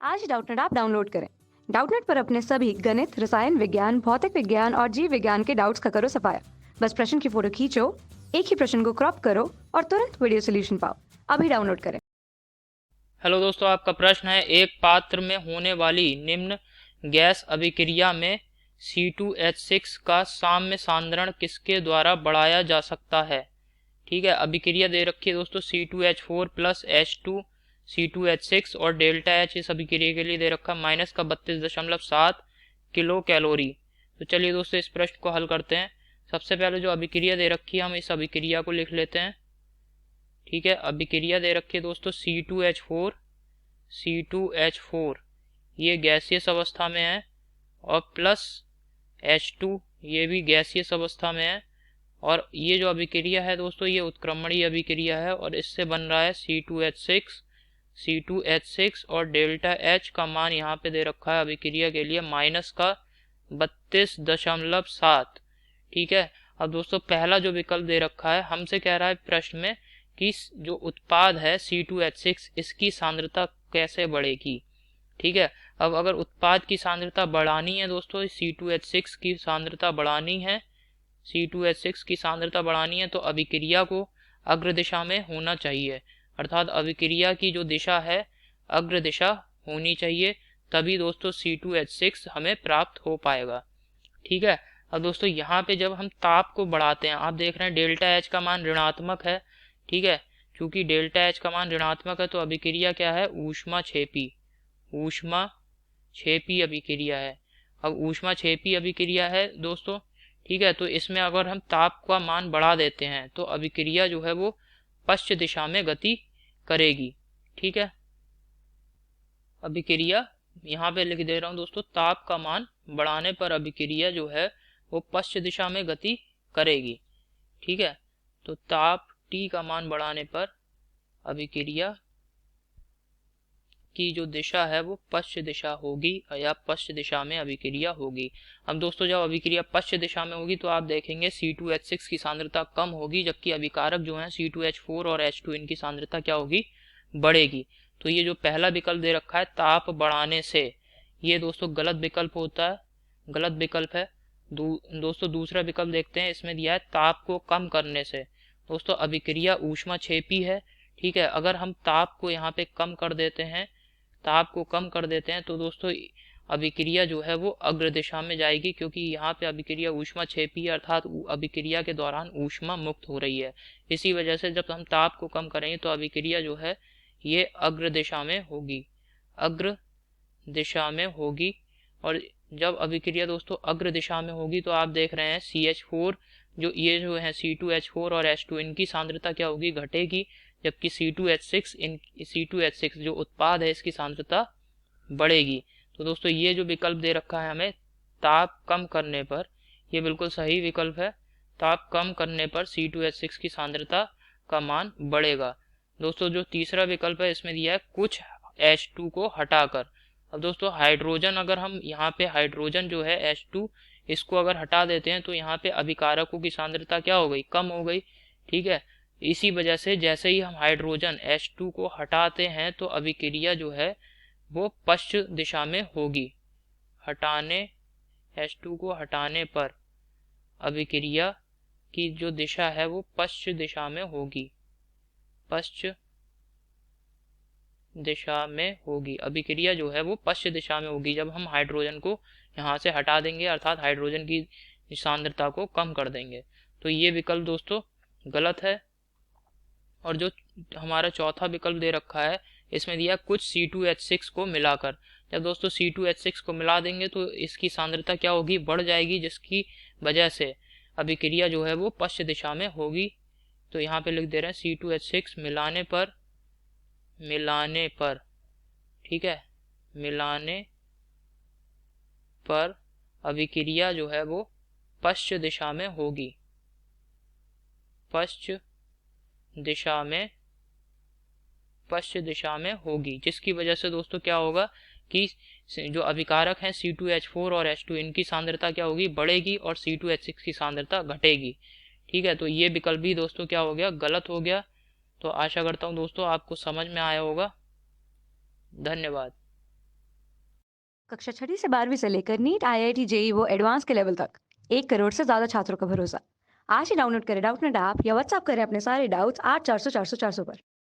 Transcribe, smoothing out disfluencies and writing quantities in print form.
आज Doubtnut app download करें। Doubtnut पर अपने सभी गणित, रसायन विज्ञान, भौतिक विज्ञान और जीव विज्ञान के डाउट्स का करो सफाया। बस प्रश्न की फोटो खींचो, एक ही प्रश्न को क्रॉप करो और तुरंत वीडियो सोल्यूशन पाओ। अभी डाउनलोड करें। हेलो दोस्तों, आपका प्रश्न है एक पात्र में होने वाली निम्न गैस अभिक्रिया में C2H6 का साम्य सांद्रण किसके द्वारा बढ़ाया जा सकता है। ठीक है, अभिक्रिया दे रखी है दोस्तों C2H4 प्लस H2 C2H6 और डेल्टा H इस अभिक्रिया के लिए दे रखा माइनस का 32.7 किलो कैलोरी। तो चलिए दोस्तों इस प्रश्न को हल करते हैं। सबसे पहले जो अभिक्रिया दे रखी है हम इस अभिक्रिया को लिख लेते हैं। ठीक है, अभिक्रिया दे रखी है दोस्तों C2H4 ये गैसियस अवस्था में है और प्लस H2 ये भी गैसियस अवस्था में है। और ये जो अभिक्रिया है दोस्तों ये उत्क्रमणीय अभिक्रिया है और इससे बन रहा है C2H6 और डेल्टा H का मान यहाँ पे दे रखा है अभिक्रिया के लिए माइनस का 32.7। ठीक है, अब दोस्तों पहला जो विकल्प दे रखा है हमसे कह रहा है प्रश्न में कि जो उत्पाद है C2H6 इसकी सांद्रता कैसे बढ़ेगी। ठीक है, अब अगर उत्पाद की सांद्रता बढ़ानी है दोस्तों C2H6 की सांद्रता बढ़ानी है C2H6 की सांद्रता बढ़ानी है तो अभिक्रिया को अग्र दिशा में होना चाहिए, अर्थात अभिक्रिया की जो दिशा है अग्र दिशा होनी चाहिए, तभी दोस्तों C2H6 हमें प्राप्त हो पाएगा। ठीक है, अब दोस्तों यहाँ पे जब हम ताप को बढ़ाते हैं आप देख रहे हैं डेल्टा H का मान ऋणात्मक है। ठीक है, क्योंकि डेल्टा H का मान ऋणात्मक है तो अभिक्रिया क्या है, ऊष्मा छेपी अभिक्रिया है। अब ऊष्मा छेपी अभिक्रिया है दोस्तों। ठीक है, तो इसमें अगर हम ताप का मान बढ़ा देते हैं तो अभिक्रिया जो है वो पश्चिम दिशा में गति करेगी। ठीक है, अभिक्रिया यहाँ पे लिख दे रहा हूँ दोस्तों, ताप का मान बढ़ाने पर अभिक्रिया जो है वो पश्चिम दिशा में गति करेगी। ठीक है, तो ताप T का मान बढ़ाने पर अभिक्रिया की जो दिशा है वो पश्चिम दिशा होगी या पश्चिम दिशा में अभिक्रिया होगी। अब दोस्तों जब अभिक्रिया पश्चिम दिशा में होगी तो आप देखेंगे C2H6 की सांद्रता कम होगी, जबकि अभिकारक जो है C2H4 और H2 इनकी सांद्रता क्या होगी, बढ़ेगी। तो ये जो पहला विकल्प दे रखा है ताप बढ़ाने से, ये दोस्तों गलत विकल्प होता है, गलत विकल्प है। दोस्तों दूसरा विकल्प देखते हैं, इसमें दिया है ताप को कम करने से। दोस्तों अभिक्रिया ऊष्मा छेपी है। ठीक है, अगर हम ताप को यहाँ पे कम कर देते हैं, ताप को कम कर देते हैं तो दोस्तों अभिक्रिया जो है वो अग्र दिशा में जाएगी, क्योंकि यहाँ पे अभिक्रिया ऊष्मा छेपी है अर्थात अभिक्रिया के दौरान ऊष्मा मुक्त हो रही है। इसी वजह से जब हम ताप को कम करेंगे तो अभिक्रिया जो है ये अग्र दिशा में होगी, अग्र दिशा में होगी। और जब अभिक्रिया दोस्तों अग्र दिशा में होगी तो आप देख रहे हैं CH4 जो ये जो है C2H4 और H2 इनकी सांद्रता क्या होगी, घटेगी, जबकि C2H6 जो उत्पाद है इसकी सांद्रता बढ़ेगी। तो दोस्तों ये जो विकल्प दे रखा है हमें ताप कम करने पर, ये बिल्कुल सही विकल्प है। ताप कम करने पर C2H6 की सांद्रता का मान बढ़ेगा। दोस्तों जो तीसरा विकल्प है इसमें दिया है कुछ H2 को हटाकर। अब दोस्तों हाइड्रोजन, अगर हम यहाँ पे हाइड्रोजन जो है H2 इसको अगर हटा देते हैं तो यहाँ पे अभिकारकों की सांद्रता क्या हो गई, कम हो गई। ठीक है, इसी वजह से जैसे ही हम हाइड्रोजन H2 को हटाते हैं तो अभिक्रिया जो है वो पश्चिम दिशा में होगी। H2 को हटाने पर अभिक्रिया की जो दिशा है वो पश्चिम दिशा में होगी, पश्चिम दिशा में होगी। अभिक्रिया जो है वो पश्चिम दिशा में होगी जब हम हाइड्रोजन को यहाँ से हटा देंगे, अर्थात हाइड्रोजन की सांद्रता को कम कर देंगे। तो ये विकल्प दोस्तों गलत है। और जो हमारा चौथा विकल्प दे रखा है इसमें दिया कुछ C2H6 को मिलाकर। जब दोस्तों C2H6 को मिला देंगे तो इसकी सांद्रता क्या होगी, बढ़ जाएगी, जिसकी वजह से अभिक्रिया जो है वो पश्चिम दिशा में होगी। तो यहाँ पे लिख दे रहे हैं C2H6 मिलाने पर ठीक है, मिलाने पर अभिक्रिया जो है वो पश्चिम दिशा में होगी, पश्चिम दिशा में होगी, जिसकी वजह से दोस्तों क्या होगा कि जो अभिकारक हैं C2H4 और H2 इनकी सांद्रता क्या होगी, बढ़ेगी और C2H6 की सांद्रता घटेगी। ठीक है, तो ये विकल्प भी दोस्तों क्या हो गया, गलत हो गया। तो आशा करता हूँ दोस्तों आपको समझ में आया होगा। धन्यवाद। कक्षा 6वीं से 12वीं से लेकर नीट, आईआईटी, जेई वो एडवांस के लेवल तक 1 करोड़ से ज्यादा छात्रों का भरोसा। आज ही डाउनलोड करें डाउटनेट ऐप या व्हाट्सएप करें अपने सारे डाउट्स 8400 400 400 पर।